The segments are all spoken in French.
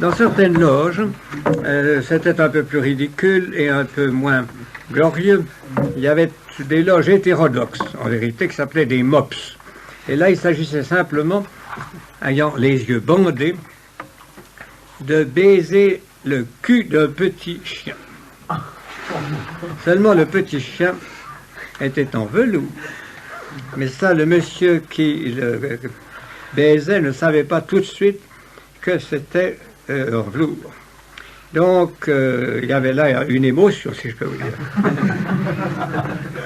Dans certaines loges, c'était un peu plus ridicule et un peu moins glorieux. Il y avait des loges hétérodoxes, en vérité, qui s'appelaient des mops. Et là, il s'agissait simplement, ayant les yeux bandés, de baiser le cul d'un petit chien. Seulement, le petit chien était en velours. Mais ça, le monsieur qui le baisait ne savait pas tout de suite que c'était en velours. Donc, il y avait là une émotion, si je peux vous dire.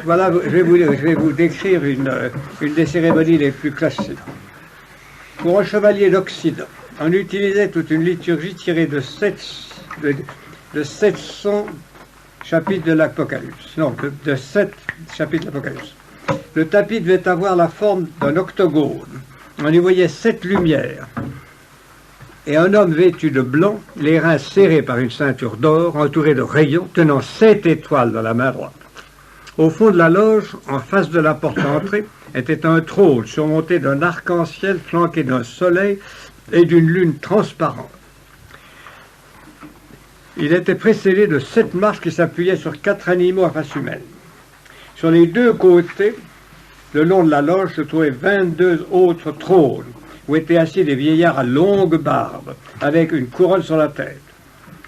Voilà, je vais vous décrire une des cérémonies les plus classiques. Pour un chevalier d'Occident, on utilisait toute une liturgie tirée de 700 chapitres de l'Apocalypse. Non, de 7 chapitres de l'Apocalypse. Le tapis devait avoir la forme d'un octogone. On y voyait 7 lumières. Et un homme vêtu de blanc, les reins serrés par une ceinture d'or, entouré de rayons, tenant 7 étoiles dans la main droite. Au fond de la loge, en face de la porte d'entrée, était un trône surmonté d'un arc-en-ciel flanqué d'un soleil et d'une lune transparente. Il était précédé de 7 marches qui s'appuyaient sur 4 animaux à face humaine. Sur les 2 côtés, le long de la loge, se trouvaient 22 autres trônes, où étaient assis des vieillards à longue barbe, avec une couronne sur la tête.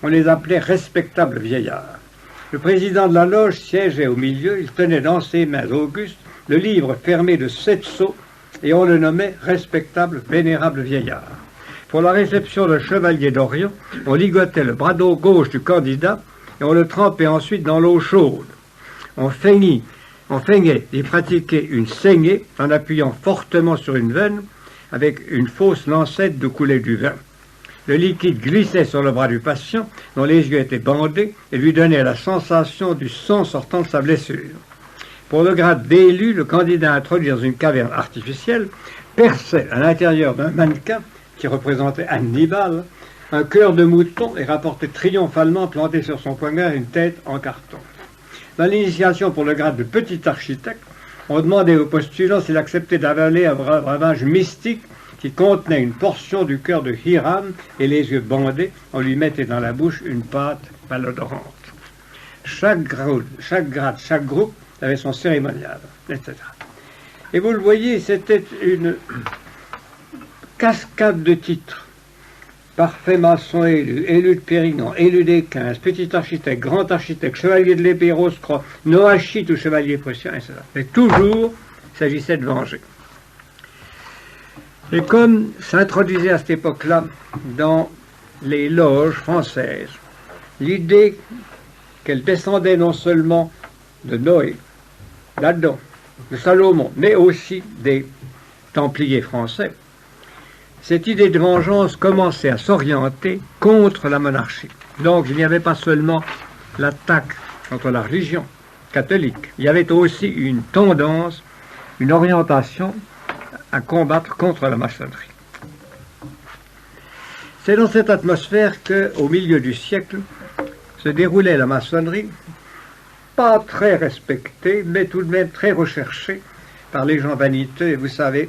On les appelait respectables vieillards. Le président de la loge siégeait au milieu, il tenait dans ses mains augustes le livre fermé de 7 sceaux, et on le nommait respectable vénérable vieillard. Pour la réception d'un chevalier d'Orient, on ligotait le bras gauche du candidat, et on le trempait ensuite dans l'eau chaude. On feignait d'y pratiquer une saignée en appuyant fortement sur une veine, avec une fausse lancette de couler du vin. Le liquide glissait sur le bras du patient, dont les yeux étaient bandés, et lui donnait la sensation du sang sortant de sa blessure. Pour le grade d'élu, le candidat introduit dans une caverne artificielle perçait à l'intérieur d'un mannequin, qui représentait Hannibal, un cœur de mouton et rapportait triomphalement planté sur son poignard une tête en carton. Dans l'initiation pour le grade de petit architecte, on demandait au postulant s'il acceptait d'avaler un breuvage mystique qui contenait une portion du cœur de Hiram, et les yeux bandés, on lui mettait dans la bouche une pâte malodorante. Chaque grade, chaque groupe avait son cérémonial, etc. Et vous le voyez, c'était une cascade de titres. Parfait maçon élu, élu de Pérignon, élu des 15, petit architecte, grand architecte, chevalier de l'épée rose-croix, noachite ou chevalier prussien, etc. Mais toujours, il s'agissait de venger. Et comme s'introduisait à cette époque-là dans les loges françaises l'idée qu'elle descendait non seulement de Noé, d'Adam, de Salomon, mais aussi des Templiers français, cette idée de vengeance commençait à s'orienter contre la monarchie. Donc il n'y avait pas seulement l'attaque contre la religion catholique, il y avait aussi une tendance, une orientation à combattre contre la maçonnerie. C'est dans cette atmosphère qu'au milieu du siècle se déroulait la maçonnerie, pas très respectée, mais tout de même très recherchée par les gens vaniteux, et vous savez,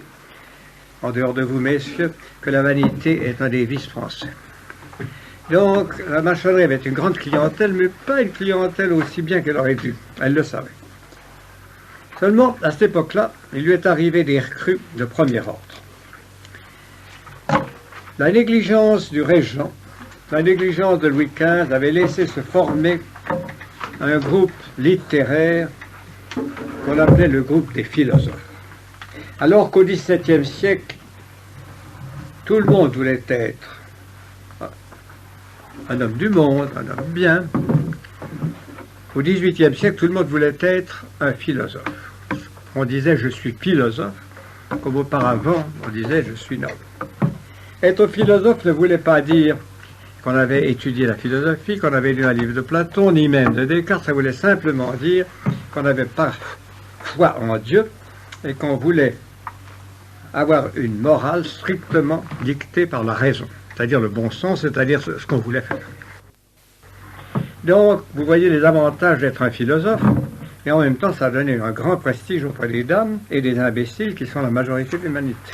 en dehors de vous, messieurs, que la vanité est un des vices français. Donc, la maçonnerie avait une grande clientèle, mais pas une clientèle aussi bien qu'elle aurait dû. Elle le savait. Seulement, à cette époque-là, il lui est arrivé des recrues de premier ordre. La négligence du régent, la négligence de Louis XV avait laissé se former un groupe littéraire qu'on appelait le groupe des philosophes. Alors qu'au XVIIe siècle, tout le monde voulait être un homme du monde, un homme bien. Au XVIIIe siècle, tout le monde voulait être un philosophe. On disait « je suis philosophe », comme auparavant, on disait « je suis noble ». Être philosophe ne voulait pas dire qu'on avait étudié la philosophie, qu'on avait lu un livre de Platon, ni même de Descartes. Ça voulait simplement dire qu'on n'avait pas foi en Dieu et qu'on voulait avoir une morale strictement dictée par la raison, c'est-à-dire le bon sens, c'est-à-dire ce qu'on voulait faire. Donc, vous voyez les avantages d'être un philosophe, et en même temps, ça a donné un grand prestige auprès des dames et des imbéciles qui sont la majorité de l'humanité.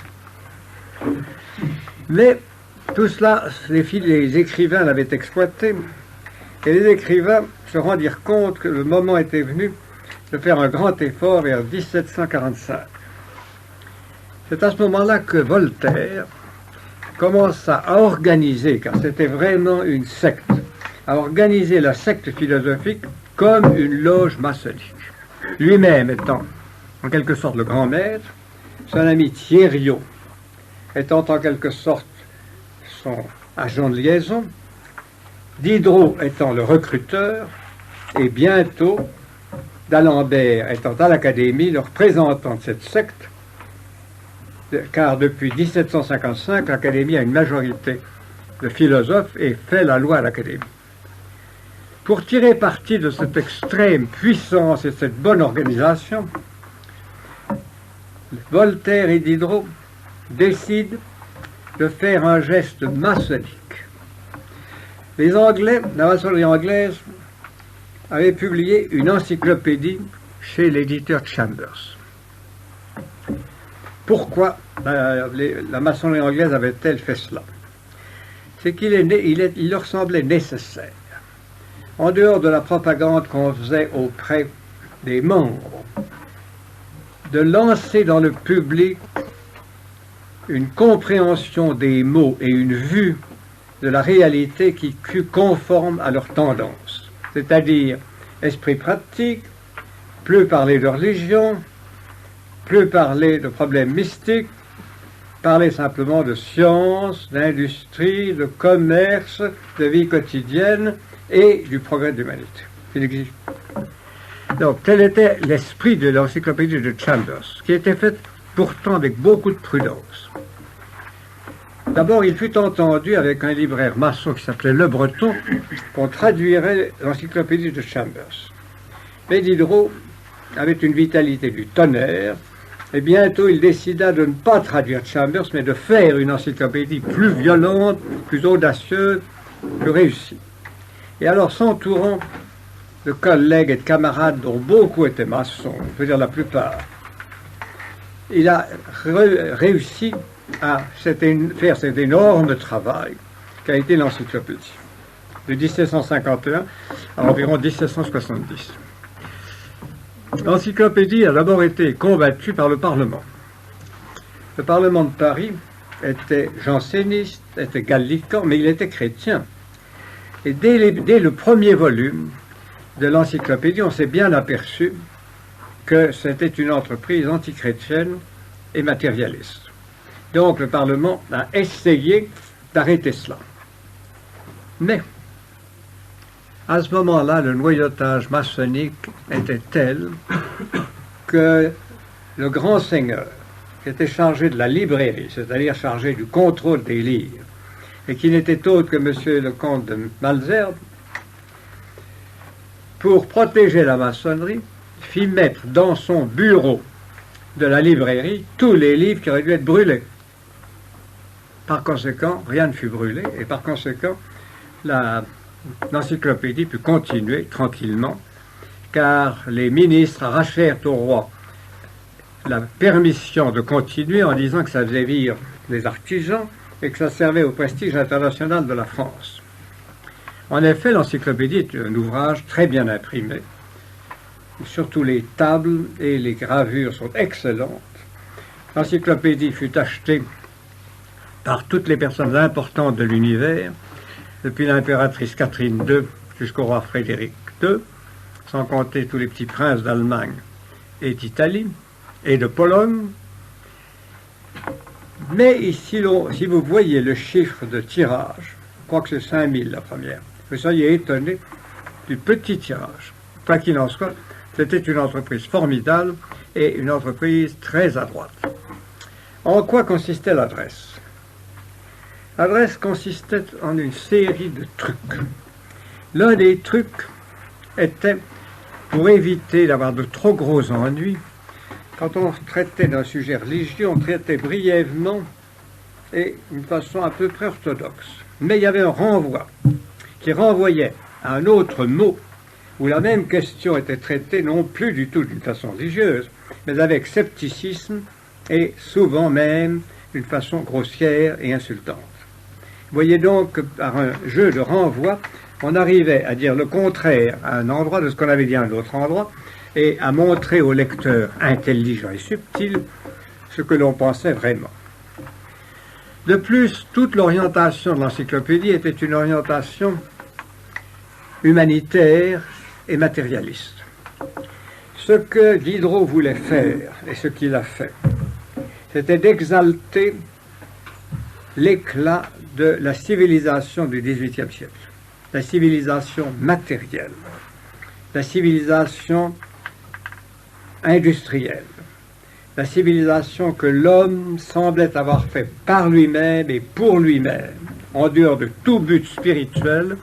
Mais Tout cela, les écrivains l'avaient exploité, et les écrivains se rendirent compte que le moment était venu de faire un grand effort vers 1745. C'est à ce moment-là que Voltaire commença à organiser, car c'était vraiment une secte, à organiser la secte philosophique comme une loge maçonnique. Lui-même étant en quelque sorte le grand maître, son ami Thierriot étant en quelque sorte son agent de liaison, Diderot étant le recruteur, et bientôt d'Alembert étant à l'Académie le représentant de cette secte, car depuis 1755, l'Académie a une majorité de philosophes et fait la loi à l'Académie. Pour tirer parti de cette extrême puissance et cette bonne organisation, Voltaire et Diderot décident de faire un geste maçonnique. Les Anglais, la maçonnerie anglaise, avaient publié une encyclopédie chez l'éditeur Chambers. Pourquoi la maçonnerie anglaise avait-elle fait cela? C'est qu'il leur semblait nécessaire, en dehors de la propagande qu'on faisait auprès des membres, de lancer dans le public une compréhension des mots et une vue de la réalité qui fut conforme à leur tendance, c'est-à-dire esprit pratique, plus parler de religion, plus parler de problèmes mystiques, parler simplement de science, d'industrie, de commerce, de vie quotidienne et du progrès de l'humanité. Donc, tel était l'esprit de l'encyclopédie de Chambers, qui était faite pourtant avec beaucoup de prudence. D'abord, il fut entendu avec un libraire maçon qui s'appelait Le Breton qu'on traduirait l'encyclopédie de Chambers. Mais Diderot avait une vitalité du tonnerre, et bientôt il décida de ne pas traduire Chambers, mais de faire une encyclopédie plus violente, plus audacieuse, plus réussie. Et alors, s'entourant de collègues et de camarades dont beaucoup étaient maçons, je veux dire la plupart, il a réussi à faire cet énorme travail qu'a été l'encyclopédie, de 1751 à environ 1770. L'encyclopédie a d'abord été combattue par le Parlement. Le Parlement de Paris était janséniste, était gallican, mais il était chrétien. Et dès le premier volume de l'encyclopédie, on s'est bien aperçu que c'était une entreprise antichrétienne et matérialiste. Donc le Parlement a essayé d'arrêter cela. Mais, à ce moment-là, le noyautage maçonnique était tel que le grand seigneur, qui était chargé de la librairie, c'est-à-dire chargé du contrôle des livres, et qui n'était autre que M. le comte de Malesherbes, pour protéger la maçonnerie, fit mettre dans son bureau de la librairie tous les livres qui auraient dû être brûlés. Par conséquent, rien ne fut brûlé, et par conséquent, l'encyclopédie put continuer tranquillement, car les ministres arrachèrent au roi la permission de continuer en disant que ça faisait vivre les artisans et que ça servait au prestige international de la France. En effet, l'encyclopédie est un ouvrage très bien imprimé. Surtout les tables et les gravures sont excellentes. L'encyclopédie fut achetée par toutes les personnes importantes de l'univers, depuis l'impératrice Catherine II jusqu'au roi Frédéric II, sans compter tous les petits princes d'Allemagne et d'Italie et de Pologne. Mais ici, si vous voyez le chiffre de tirage, je crois que c'est 5000 la première, vous seriez étonné du petit tirage. Quoi qu'il en soit, c'était une entreprise formidable et une entreprise très adroite. En quoi consistait l'adresse? L'adresse consistait en une série de trucs. L'un des trucs était, pour éviter d'avoir de trop gros ennuis, quand on traitait d'un sujet religieux, on traitait brièvement et d'une façon à peu près orthodoxe. Mais il y avait un renvoi qui renvoyait à un autre mot où la même question était traitée non plus du tout d'une façon religieuse, mais avec scepticisme et souvent même d'une façon grossière et insultante. Voyez donc que par un jeu de renvoi, on arrivait à dire le contraire à un endroit de ce qu'on avait dit à un autre endroit, et à montrer au lecteur intelligent et subtil ce que l'on pensait vraiment. De plus, toute l'orientation de l'encyclopédie était une orientation humanitaire et matérialiste. Ce que Diderot voulait faire, et ce qu'il a fait, c'était d'exalter l'éclat de la civilisation du XVIIIe siècle, la civilisation matérielle, la civilisation industrielle, la civilisation que l'homme semblait avoir fait par lui-même et pour lui-même, en dehors de tout but spirituel,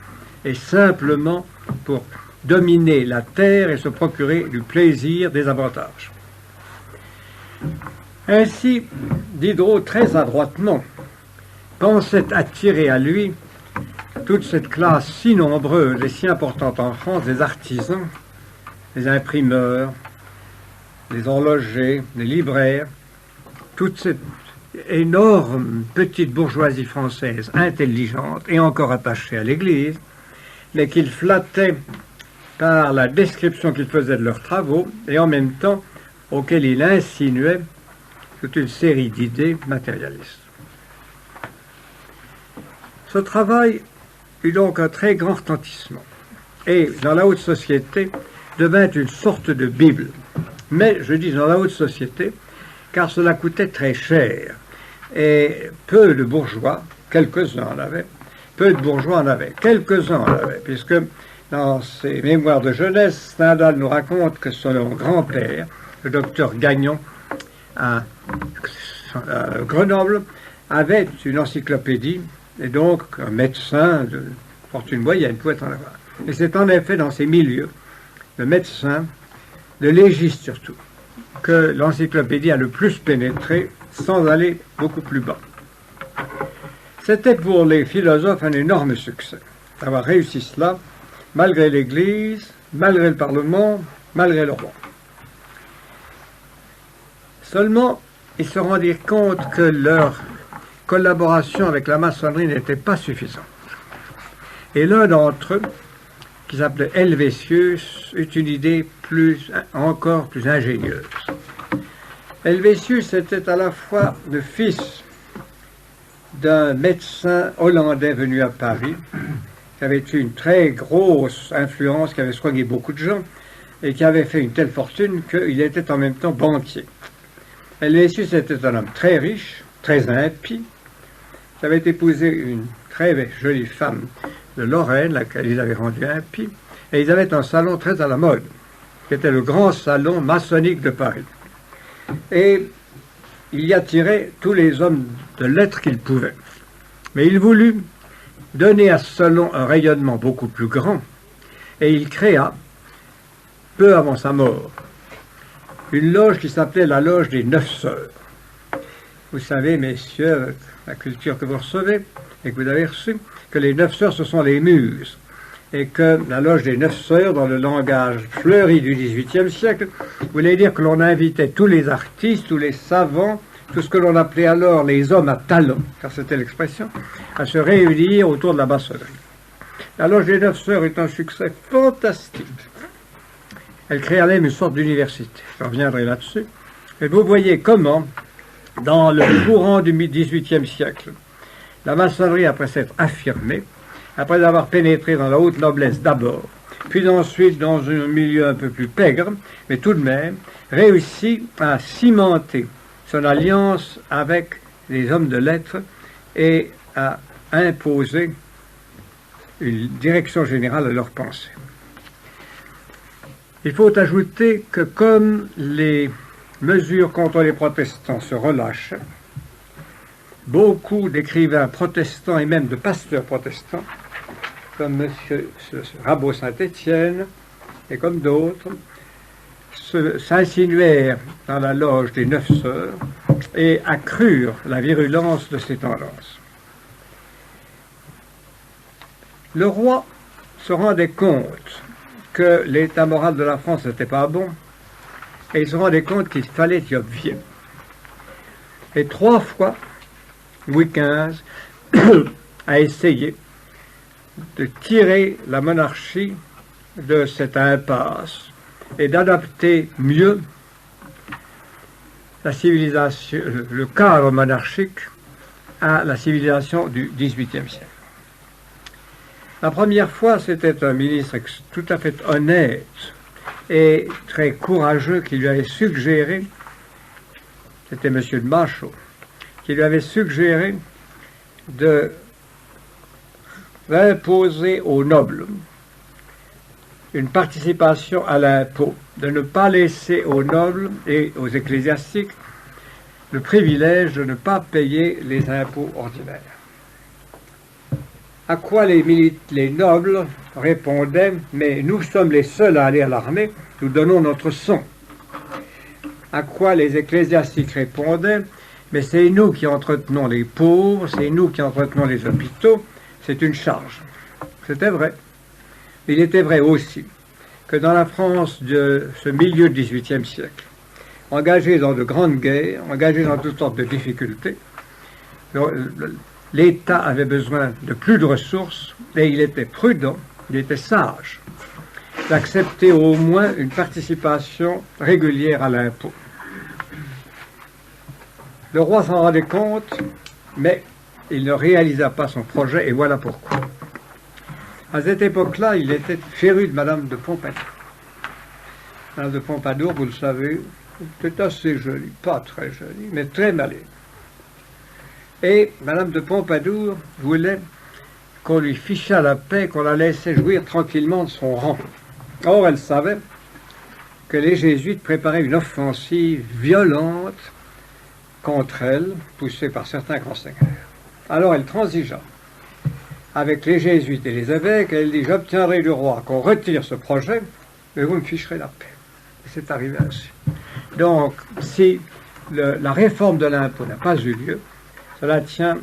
et simplement pour dominer la terre et se procurer du plaisir, des avantages. Ainsi, Diderot, très adroitement, pensait attirer à lui toute cette classe si nombreuse et si importante en France des artisans, les imprimeurs, les horlogers, les libraires, toute cette énorme petite bourgeoisie française intelligente et encore attachée à l'Église, mais qu'il flattait par la description qu'il faisait de leurs travaux et en même temps auquel il insinuait toute une série d'idées matérialistes. Ce travail eut donc un très grand retentissement et dans la haute société devint une sorte de Bible. Mais je dis dans la haute société car cela coûtait très cher et peu de bourgeois, quelques-uns en avaient, peu de bourgeois en avaient, quelques-uns en avaient, puisque dans ses mémoires de jeunesse, Stendhal nous raconte que son grand-père, le docteur Gagnon, à Grenoble, avait une encyclopédie, et donc un médecin de fortune moyenne pouvait en avoir. Et c'est en effet dans ces milieux, de médecins, de légistes surtout, que l'encyclopédie a le plus pénétré sans aller beaucoup plus bas. C'était pour les philosophes un énorme succès d'avoir réussi cela, malgré l'Église, malgré le Parlement, malgré le roi. Seulement, ils se rendirent compte que leur collaboration avec la maçonnerie n'était pas suffisante. Et l'un d'entre eux, qui s'appelait Helvétius, eut une idée encore plus ingénieuse. Helvétius était à la fois le fils d'un médecin hollandais venu à Paris, qui avait eu une très grosse influence, qui avait soigné beaucoup de gens, et qui avait fait une telle fortune qu'il était en même temps banquier. Helvétius était un homme très riche, très impie, qui avait épousé une très jolie femme de Lorraine, laquelle ils avaient rendu impie, et ils avaient un salon très à la mode, qui était le grand salon maçonnique de Paris. Et il y attirait tous les hommes de lettres qu'il pouvait. Mais il voulut donner à ce salon un rayonnement beaucoup plus grand, et il créa, peu avant sa mort, une loge qui s'appelait la loge des 9 sœurs. Vous savez, messieurs, avec la culture que vous recevez et que vous avez reçue, que les 9 sœurs, ce sont les muses, et que la loge des 9 sœurs, dans le langage fleuri du XVIIIe siècle, voulait dire que l'on invitait tous les artistes, tous les savants, tout ce que l'on appelait alors les hommes à talent, car c'était l'expression, à se réunir autour de la maçonnerie. La loge des 9 sœurs est un succès fantastique. Elle créa même une sorte d'université. Je reviendrai là-dessus. Et vous voyez comment, dans le courant du XVIIIe siècle, la maçonnerie, après s'être affirmée, après avoir pénétré dans la haute noblesse d'abord, puis ensuite dans un milieu un peu plus pègre, mais tout de même, réussit à cimenter son alliance avec les hommes de lettres et à imposer une direction générale à leurs pensées. Il faut ajouter que comme les mesures contre les protestants se relâchent, beaucoup d'écrivains protestants et même de pasteurs protestants, comme M. Rabot Saint-Étienne et comme d'autres, s'insinuèrent dans la loge des 9 sœurs et accrurent la virulence de ces tendances. Le roi se rendait compte que l'état moral de la France n'était pas bon, et il se rendait compte qu'il fallait y obvier. Et 3 fois, Louis XV a essayé de tirer la monarchie de cette impasse et d'adapter mieux la civilisation, le cadre monarchique à la civilisation du XVIIIe siècle. La première fois, c'était un ministre tout à fait honnête et très courageux qui lui avait suggéré, c'était M. de Machaut, qui lui avait suggéré d'imposer aux nobles une participation à l'impôt, de ne pas laisser aux nobles et aux ecclésiastiques le privilège de ne pas payer les impôts ordinaires. À quoi les nobles répondaient « Mais nous sommes les seuls à aller à l'armée, nous donnons notre sang ». À quoi les ecclésiastiques répondaient « Mais c'est nous qui entretenons les pauvres, c'est nous qui entretenons les hôpitaux, c'est une charge ». C'était vrai. Il était vrai aussi que dans la France de ce milieu du XVIIIe siècle, engagé dans de grandes guerres, engagé dans toutes sortes de difficultés, l'État avait besoin de plus de ressources et il était prudent, il était sage d'accepter au moins une participation régulière à l'impôt. Le roi s'en rendait compte, mais il ne réalisa pas son projet et voilà pourquoi. À cette époque-là, il était féru de Madame de Pompadour. Madame de Pompadour, vous le savez, était assez jolie, pas très jolie, mais très malade. Et Madame de Pompadour voulait qu'on lui fichât la paix, qu'on la laissait jouir tranquillement de son rang. Or, elle savait que les jésuites préparaient une offensive violente contre elle, poussée par certains grands seigneurs. Alors, elle transigea avec les jésuites et les évêques, elle dit « J'obtiendrai du roi qu'on retire ce projet, mais vous me ficherez la paix. » Et c'est arrivé ainsi. Donc, si la réforme de l'impôt n'a pas eu lieu, cela tient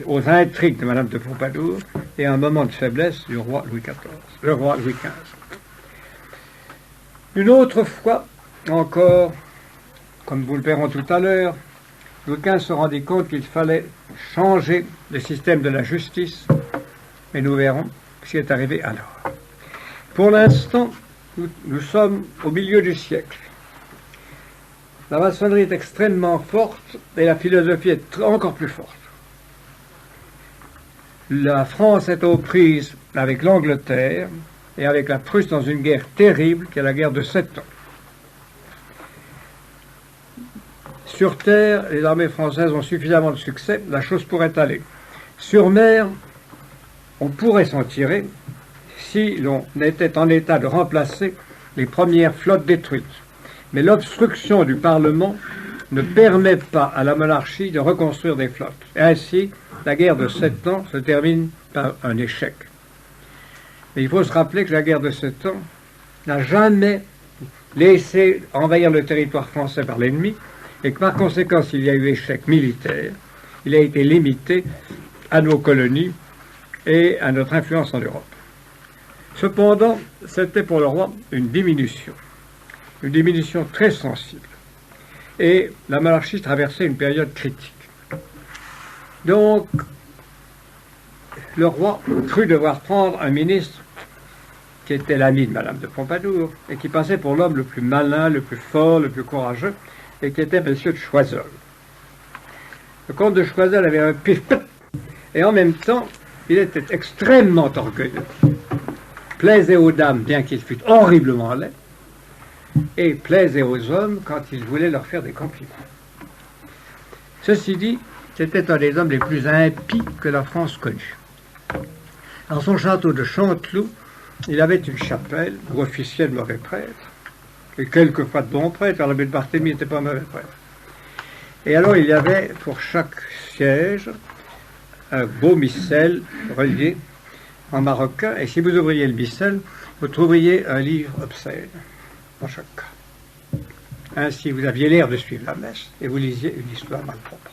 aux intrigues de Madame de Pompadour et à un moment de faiblesse du roi Louis XIV, le roi Louis XV. Une autre fois encore, comme vous le verrons tout à l'heure, Louis XV se rendit compte qu'il fallait changer le système de la justice, mais nous verrons ce qui est arrivé alors. Pour l'instant, nous sommes au milieu du siècle. La maçonnerie est extrêmement forte et la philosophie est encore plus forte. La France est aux prises avec l'Angleterre et avec la Prusse dans une guerre terrible qui est la guerre de 7 ans. Sur terre, les armées françaises ont suffisamment de succès, la chose pourrait aller. Sur mer, on pourrait s'en tirer si l'on était en état de remplacer les premières flottes détruites. Mais l'obstruction du Parlement ne permet pas à la monarchie de reconstruire des flottes. Et ainsi, la guerre de 7 ans se termine par un échec. Mais il faut se rappeler que la guerre de 7 ans n'a jamais laissé envahir le territoire français par l'ennemi, et que par conséquent, s'il y a eu échec militaire, il a été limité à nos colonies et à notre influence en Europe. Cependant, c'était pour le roi une diminution très sensible. Et la monarchie traversait une période critique. Donc, le roi crut devoir prendre un ministre qui était l'ami de Madame de Pompadour et qui passait pour l'homme le plus malin, le plus fort, le plus courageux, et qui était M. de Choiseul. Le comte de Choiseul avait un pif-pif, et en même temps, il était extrêmement orgueilleux, plaisait aux dames, bien qu'il fût horriblement laid, et plaisait aux hommes quand il voulait leur faire des compliments. Ceci dit, c'était un des hommes les plus impies que la France connut. Dans son château de Chanteloup, il avait une chapelle où officiaient de mauvais prêtres, et quelquefois de bons prêtres, car l'abbé de Barthélemy n'était pas un mauvais prêtre. Et alors il y avait pour chaque siège un beau missel relié en marocain, et si vous ouvriez le missel, vous trouveriez un livre obscène dans chaque cas. Ainsi, vous aviez l'air de suivre la messe, et vous lisiez une histoire malpropre.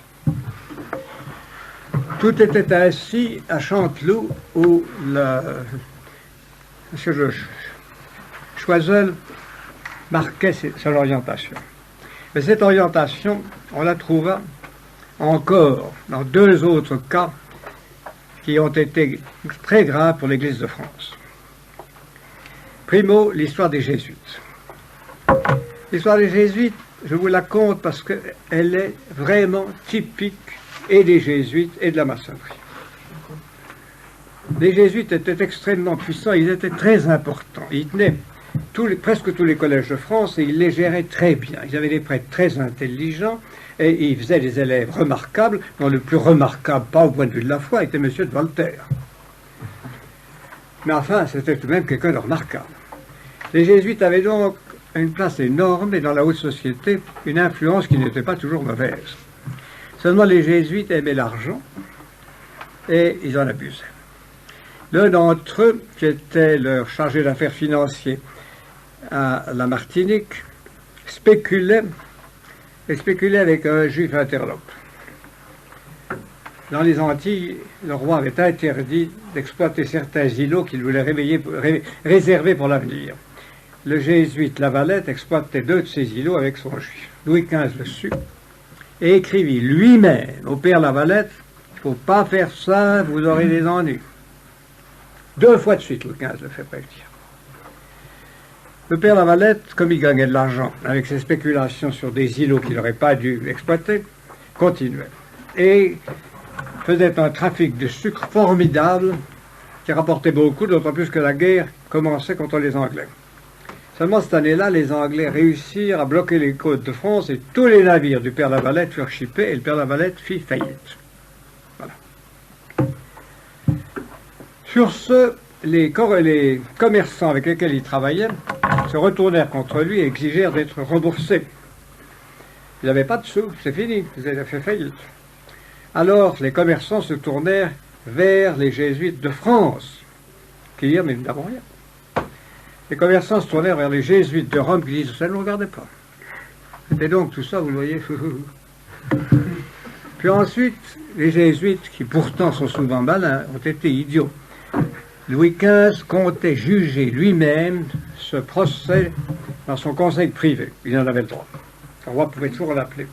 Tout était ainsi à Chanteloup, où M. Choiseul marquait son orientation. Mais cette orientation, on la trouva encore dans 2 autres cas qui ont été très graves pour l'Église de France. Primo, l'histoire des Jésuites. L'histoire des Jésuites, je vous la conte parce qu'elle est vraiment typique et des Jésuites et de la maçonnerie. Les Jésuites étaient extrêmement puissants, ils étaient très importants. Ils tenaient presque tous les collèges de France et ils les géraient très bien. Ils avaient des prêtres très intelligents et ils faisaient des élèves remarquables, dont le plus remarquable, pas au point de vue de la foi, était M. de Voltaire. Mais enfin, c'était tout de même quelqu'un de remarquable. Les Jésuites avaient donc une place énorme et dans la haute société, une influence qui n'était pas toujours mauvaise. Seulement les Jésuites aimaient l'argent et ils en abusaient. L'un d'entre eux, qui était leur chargé d'affaires financiers à la Martinique, spéculait avec un juif interlope. Dans les Antilles, le roi avait interdit d'exploiter certains îlots qu'il voulait réserver pour l'avenir. Le jésuite Lavalette exploitait 2 de ces îlots avec son juif. Louis XV le sut et écrivit lui-même au père Lavalette « Il ne faut pas faire ça, vous aurez des ennuis ». 2 fois de suite, Louis XV le fait prévenir. Le père Lavalette, comme il gagnait de l'argent avec ses spéculations sur des îlots qu'il n'aurait pas dû exploiter, continuait. Et faisait un trafic de sucre formidable qui rapportait beaucoup, d'autant plus que la guerre commençait contre les Anglais. Seulement cette année-là, les Anglais réussirent à bloquer les côtes de France et tous les navires du père Lavalette furent chippés et le père Lavalette fit faillite. Voilà. Sur ce, les commerçants avec lesquels il travaillait se retournèrent contre lui et exigèrent d'être remboursés. Il n'avait pas de sous, c'est fini, vous avez fait faillite. Alors les commerçants se tournèrent vers les jésuites de France, qui dirent « mais nous n'avons rien ». Les commerçants se tournèrent vers les jésuites de Rome, qui disent « ça ne nous regardait pas ». Et donc tout ça, vous le voyez. Puis ensuite, les jésuites, qui pourtant sont souvent malins, ont été idiots. Louis XV comptait juger lui-même ce procès dans son conseil privé. Il en avait le droit. Le roi pouvait toujours l'appeler.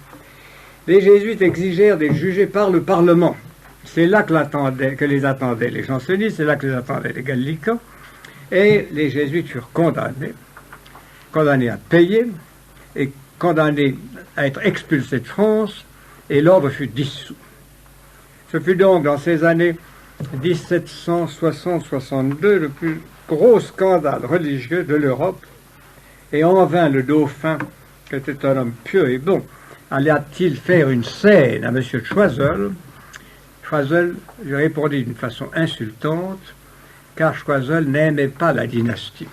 Les jésuites exigèrent d'être jugés par le Parlement. C'est là que les attendaient les jansénistes, c'est là que les attendaient les gallicans. Et les jésuites furent condamnés à payer et condamnés à être expulsés de France, et l'ordre fut dissous. Ce fut donc dans ces années 1760-62 le plus gros scandale religieux de l'Europe, et en vain le dauphin, qui était un homme pieux et bon, allait-il faire une scène à M. de Choiseul. Choiseul lui répondit d'une façon insultante, car Choiseul n'aimait pas la dynastie.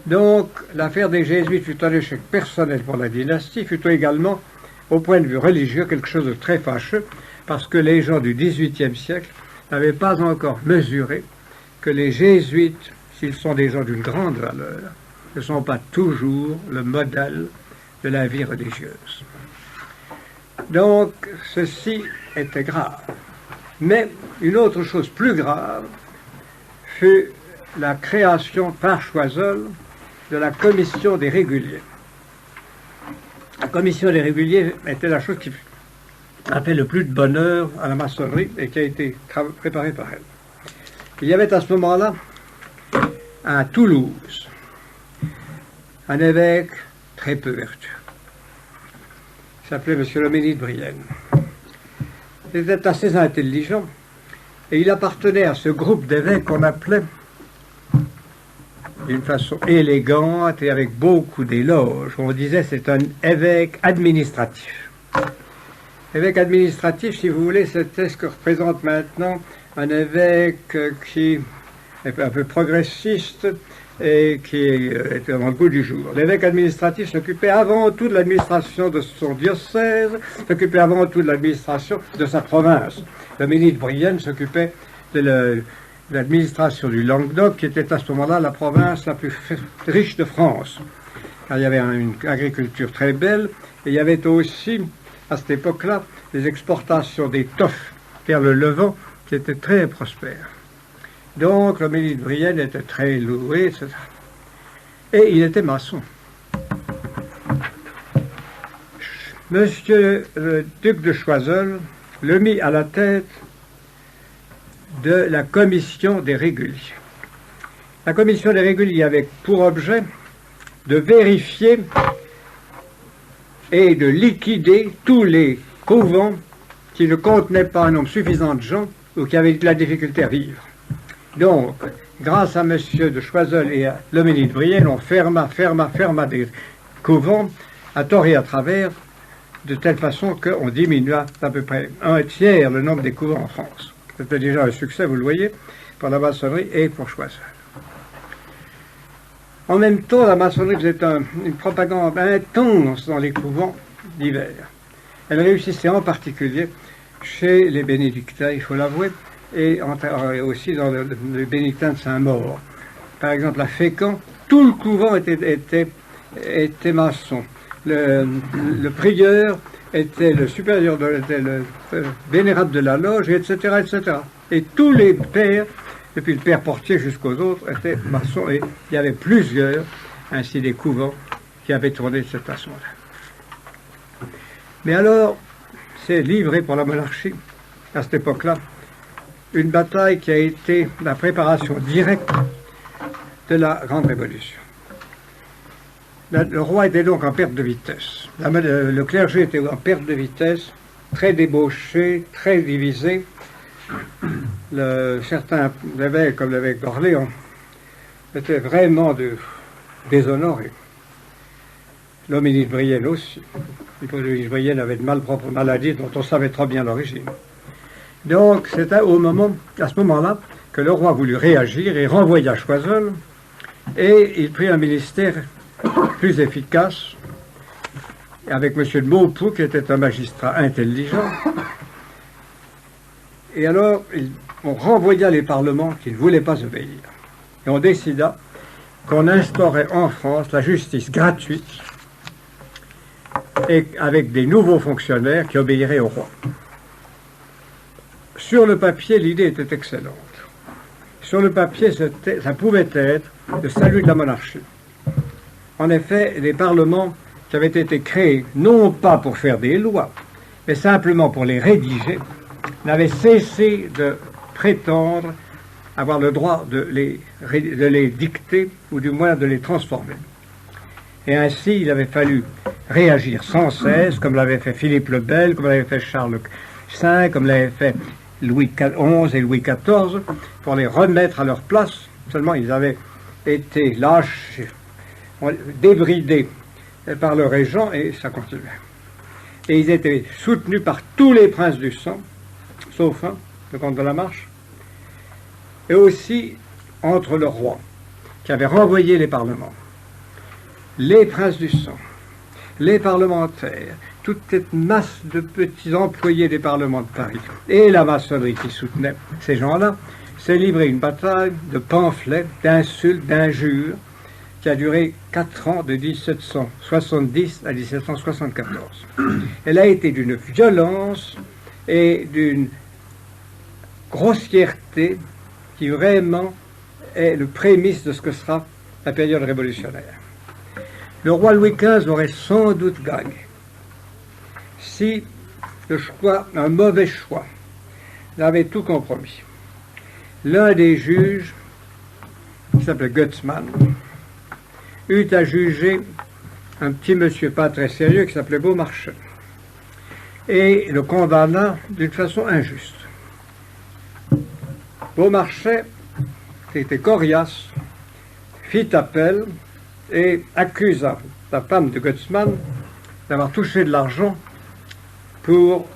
Donc, l'affaire des Jésuites fut un échec personnel pour la dynastie, fut également, au point de vue religieux, quelque chose de très fâcheux, parce que les gens du XVIIIe siècle n'avaient pas encore mesuré que les Jésuites, s'ils sont des gens d'une grande valeur, ne sont pas toujours le modèle de la vie religieuse. Donc, ceci était grave. Mais une autre chose plus grave fut la création par Choiseul de la commission des réguliers. La commission des réguliers était la chose qui a fait le plus de bonheur à la maçonnerie et qui a été préparée par elle. Il y avait à ce moment-là, à Toulouse, un évêque très peu vertueux. Il s'appelait M. Loménie de Brienne. Il était assez intelligent et il appartenait à ce groupe d'évêques qu'on appelait, d'une façon élégante et avec beaucoup d'éloges, on disait c'est un évêque administratif. Évêque administratif, si vous voulez, c'était ce que représente maintenant un évêque qui est un peu progressiste et qui était dans le goût du jour. L'évêque administratif s'occupait avant tout de l'administration de son diocèse, s'occupait avant tout de l'administration de sa province. Le ministre de Brienne s'occupait de l'administration du Languedoc, qui était à ce moment-là la province la plus riche de France. Car il y avait une agriculture très belle, et il y avait aussi, à cette époque-là, les exportations d'étoffes vers le Levant, qui étaient très prospères. Donc, le ministre de Brienne était très loué, etc. Et il était maçon. Monsieur le duc de Choiseul le mit à la tête de la commission des réguliers. La commission des réguliers avait pour objet de vérifier et de liquider tous les couvents qui ne contenaient pas un nombre suffisant de gens ou qui avaient de la difficulté à vivre. Donc, grâce à M. de Choiseul et à Loménie de Brienne, on ferma des couvents à tort et à travers, de telle façon qu'on diminua d'à peu près 1/3 le nombre des couvents en France. C'était déjà un succès, vous le voyez, pour la maçonnerie et pour Choiseul. En même temps, la maçonnerie faisait une propagande intense dans les couvents d'hiver. Elle réussissait en particulier chez les bénédictins, il faut l'avouer, et aussi dans le bénédictin de Saint-Maur. Par exemple, à Fécamp, tout le couvent était maçon. Le prieur était le supérieur, était le vénérable de la loge, etc., etc. Et tous les pères, depuis le père portier jusqu'aux autres, étaient maçons, et il y avait plusieurs, ainsi des couvents, qui avaient tourné de cette façon-là. Mais alors, c'est livré pour la monarchie, à cette époque-là, une bataille qui a été la préparation directe de la Grande Révolution. Le roi était donc en perte de vitesse. Le clergé était en perte de vitesse, très débauché, très divisé. Certains évêques, comme l'évêque d'Orléans, étaient vraiment déshonorés. Loménie de Brienne aussi. Loménie de Brienne avait de malpropres maladies dont on savait trop bien l'origine. Donc, c'était à ce moment-là, que le roi voulut réagir et renvoya Choiseul, et il prit un ministère plus efficace, avec M. de Maupoux, qui était un magistrat intelligent. Et alors, on renvoya les parlements qui ne voulaient pas obéir. Et on décida qu'on instaurait en France la justice gratuite, et avec des nouveaux fonctionnaires qui obéiraient au roi. Sur le papier, l'idée était excellente. Sur le papier, ça pouvait être le salut de la monarchie. En effet, les parlements qui avaient été créés, non pas pour faire des lois, mais simplement pour les rédiger, n'avaient cessé de prétendre avoir le droit de les dicter, ou du moins de les transformer. Et ainsi, il avait fallu réagir sans cesse, comme l'avait fait Philippe le Bel, comme l'avait fait Charles V, comme l'avait fait Louis XI et Louis XIV, pour les remettre à leur place. Seulement, ils avaient été lâches, débridés par le régent, et ça continuait. Et ils étaient soutenus par tous les princes du sang, sauf un, le comte de la Marche, et aussi entre le roi, qui avait renvoyé les parlements, les princes du sang, les parlementaires, toute cette masse de petits employés des parlements de Paris, et la maçonnerie qui soutenait ces gens-là, s'est livré une bataille de pamphlets, d'insultes, d'injures, qui a duré 4 ans, de 1770 à 1774. Elle a été d'une violence et d'une grossièreté qui vraiment est le prémisse de ce que sera la période révolutionnaire. Le roi Louis XV aurait sans doute gagné si un mauvais choix, avait tout compromis. L'un des juges, qui s'appelait Gutzmann, eut à juger un petit monsieur pas très sérieux qui s'appelait Beaumarchais, et le condamna d'une façon injuste. Beaumarchais, qui était coriace, fit appel et accusa la femme de Gutzmann d'avoir touché de l'argent pour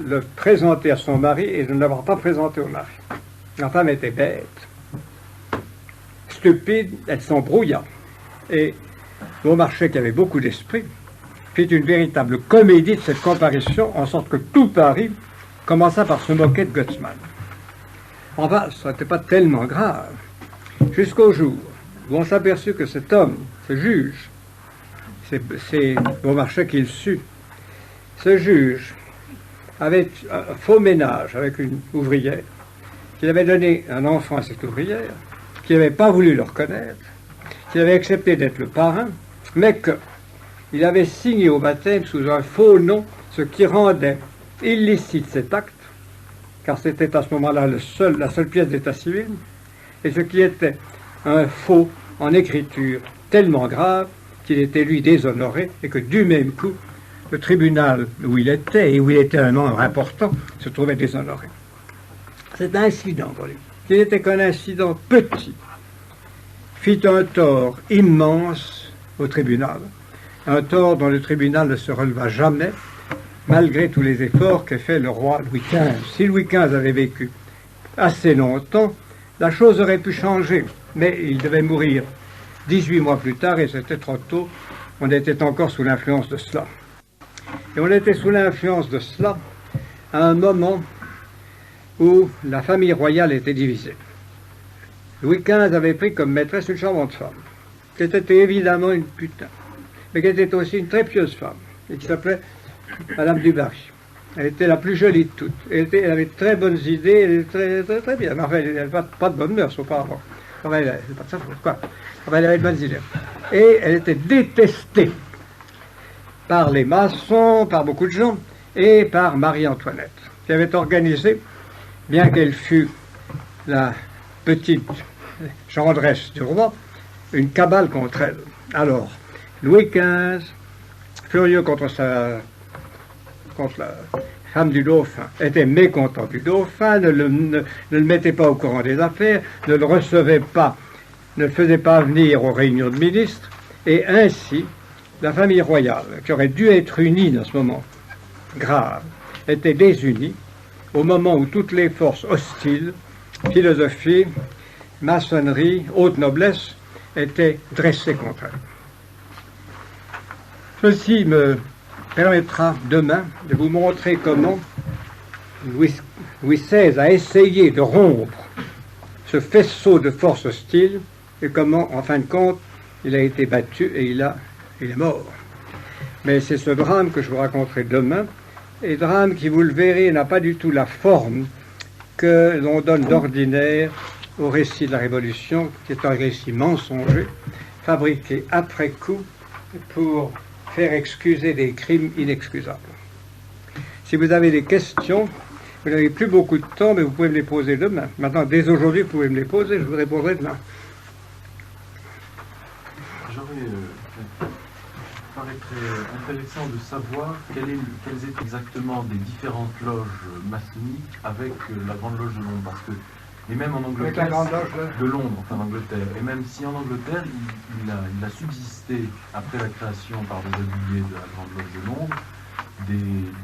le présenter à son mari et de ne l'avoir pas présenté au mari. La femme était bête, stupide, elle s'embrouilla. Et Beaumarchais, qui avait beaucoup d'esprit, fit une véritable comédie de cette comparution, en sorte que tout Paris commença par se moquer de Gutzmann. Enfin, ça n'était pas tellement grave, jusqu'au jour où on s'aperçut que cet homme, ce juge, c'est Beaumarchais qui le sut, ce juge avait un faux ménage avec une ouvrière, qu'il avait donné un enfant à cette ouvrière, qui n'avait pas voulu le reconnaître, qui avait accepté d'être le parrain, mais qu'il avait signé au baptême sous un faux nom, ce qui rendait illicite cet acte, car c'était à ce moment-là la seule pièce d'état civil, et ce qui était un faux en écriture tellement grave qu'il était lui déshonoré, et que du même coup, le tribunal où il était, et où il était un membre important, se trouvait déshonoré. Cet incident pour lui, qui n'était qu'un incident petit, fit un tort immense au tribunal, un tort dont le tribunal ne se releva jamais, malgré tous les efforts qu'a fait le roi Louis XV. Si Louis XV avait vécu assez longtemps, la chose aurait pu changer, mais il devait mourir 18 mois plus tard, et c'était trop tôt. On était encore sous l'influence de cela. Et on était sous l'influence de cela à un moment où la famille royale était divisée. Louis XV avait pris comme maîtresse une charmante femme, qui était évidemment une putain, mais qui était aussi une très pieuse femme, et qui s'appelait Madame du Barry. Elle était la plus jolie de toutes. Elle avait de très bonnes idées, elle était très bien. Mais enfin, elle n'avait pas de bonnes mœurs auparavant. Enfin, c'est pas de sa faute, quoi. Enfin, elle avait de bonnes idées. Et elle était détestée par les maçons, par beaucoup de gens, et par Marie-Antoinette, qui avait organisé, bien qu'elle fût la petite gendresse du roi, une cabale contre elle. Alors, Louis XV, furieux contre la femme du dauphin, était mécontent du dauphin, ne le mettait pas au courant des affaires, ne le recevait pas, ne le faisait pas venir aux réunions de ministres, et ainsi, la famille royale, qui aurait dû être unie dans ce moment grave, était désunie au moment où toutes les forces hostiles, philosophie, maçonnerie, haute noblesse, étaient dressées contre elle. Ceci me permettra demain de vous montrer comment Louis XVI a essayé de rompre ce faisceau de forces hostiles et comment, en fin de compte, il a été battu et il est mort. Mais c'est ce drame que je vous raconterai demain, et drame qui, vous le verrez, n'a pas du tout la forme que l'on donne d'ordinaire au récit de la Révolution, qui est un récit mensonger, fabriqué après coup pour faire excuser des crimes inexcusables. Si vous avez des questions, vous n'avez plus beaucoup de temps, mais vous pouvez me les poser demain. Maintenant, dès aujourd'hui, vous pouvez me les poser, je vous répondrai demain. Paraîtrait intéressant de savoir quelles étaient exactement des différentes loges maçonniques avec la Grande Loge de Londres, parce que, et même en Angleterre, de Londres, enfin d'Angleterre, et même si en Angleterre il a subsisté après la création par des alliés de la Grande Loge de Londres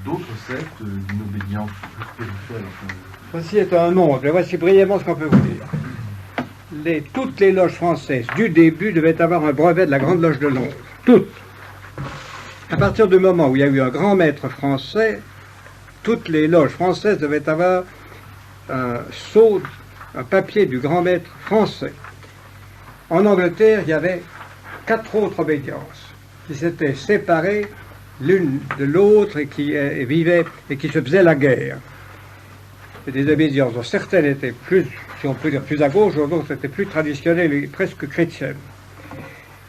d'autres sectes d'une obédience plus spirituelle. Ceci est un monde, et voici brièvement ce qu'on peut vous dire. Toutes les loges françaises du début devaient avoir un brevet de la Grande Loge de Londres. Toutes. À partir du moment où il y a eu un grand maître français, toutes les loges françaises devaient avoir un sceau, un papier du grand maître français. En Angleterre, il y avait 4 autres obédiences qui s'étaient séparées l'une de l'autre et qui vivaient et qui se faisaient la guerre. Et des obédiences dont certaines étaient plus, si on peut dire, plus à gauche, d'autres étaient plus traditionnelles et presque chrétiennes.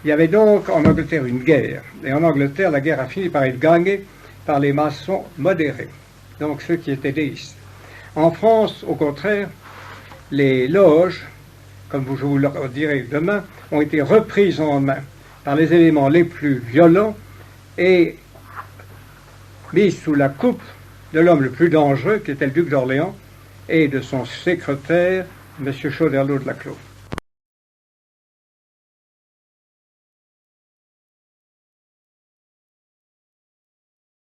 Il y avait donc en Angleterre une guerre, et en Angleterre, la guerre a fini par être gagnée par les maçons modérés, donc ceux qui étaient déistes. En France, au contraire, les loges, comme je vous le dirai demain, ont été reprises en main par les éléments les plus violents et mises sous la coupe de l'homme le plus dangereux, qui était le duc d'Orléans, et de son secrétaire, M. Choderlos de Laclos.